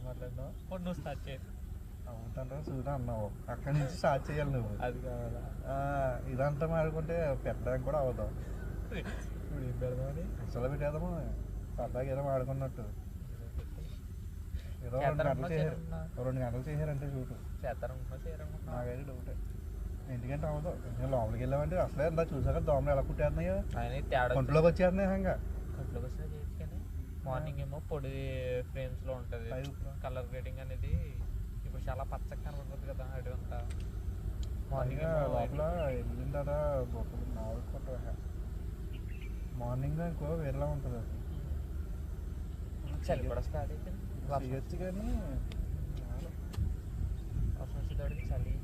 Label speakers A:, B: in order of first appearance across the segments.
A: మాట్లాడినావు ఇప్పుడు నువ్వు స్టార్ట్ చేసి
B: అవుతాను చూడ అన్నావు అక్కడి నుంచి స్టార్ట్ చేయాలి నువ్వు.
A: అది కావాలా
B: ఇదంతా మాడుకుంటే పెట్టడానికి కూడా అవుతావు.
A: ఇప్పుడు ఏం పెడదామని
B: అసలు పెట్టేద్దాము సరదాగా ఏదో ఆడుకున్నట్టు. ఏదో రెండు గంటలు చేశారంటే చూడు నాకైతే డౌటే. ఎందుకంటే అవ్వదు నేను లోపలికి వెళ్ళామంటే అసలే ఇలా చూసాక దోమలు ఎలా కుట్టేస్తున్నాయో కొంట్లోకి వచ్చేస్తున్నాయి. హంగా
A: కొంట్లోకి వచ్చినా చేయొచ్చు కానీ మార్నింగ్ ఏమో పొడి ఫ్రేమ్స్లో ఉంటుంది కలర్ గ్రేడింగ్ అనేది. ఇప్పుడు చాలా పచ్చగా కనబడుతుంది కదా అటువంతా.
B: మార్నింగ్ లోపల వెళ్ళిన తర్వాత మామూలు కొట్ట మార్నింగ్ ఇంకో వేరేలా ఉంటుంది. అది
A: చలి కూడా స్టార్ట్ అయిపోయింది.
B: చేయొచ్చు కానీ
A: వర్షం వచ్చేదాడికి చలి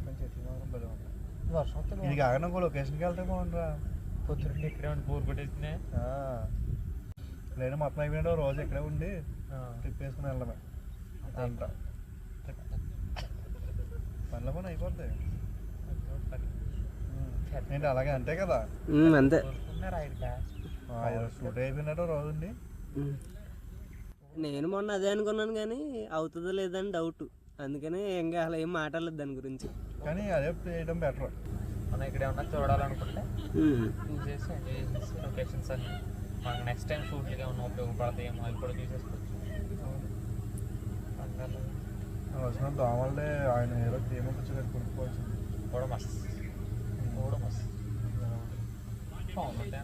B: కొంచెం చెట్లు మాత్రం భలే ఉంటాయి.
A: వర్షం వస్తుంది
B: ఇది కాకుండా ఇంకో లొకేషన్కి వెళ్తే బాగుంటుందా.
A: పొద్దున్న ఇక్కడే ఉండి బోర్ కొట్టేసినాయి.
B: లేదు మొత్తం అయిపోయినా రోజు ఇక్కడే ఉండి ట్రిప్ వేసుకుని వెళ్ళడమే అంట. పనిలో పని అయిపోద్ది ఏంటి అలాగే అంతే కదా.
C: అంతే
B: షూట్ అయిపోయినట్టు రోజు ఉండి.
C: నేను మొన్న అదే అనుకున్నాను కానీ అవుతుందో లేదని డౌట్. అందుకని ఇంకా అలా ఏం మాట్లాడలేదు దాని గురించి.
B: కానీ అదే చేయడం బెటర్.
A: మనం ఇక్కడ ఏమన్నా చూడాలనుకుంటే చూసేసి ఎంజాయ్ చేసేసి లొకేషన్స్ అన్ని మనకు నెక్స్ట్ టైం షూట్లకి ఏమన్నా ఉపయోగపడతాయేమో అవి కూడా చూసేసుకోవచ్చు.
B: వచ్చిన దోమలే ఆయన ఏదో ఏమో కూర్చొని కొనుక్కోవాల్సింది
A: కూడా మస్తు కూడా మస్తు బాగుంటుంది.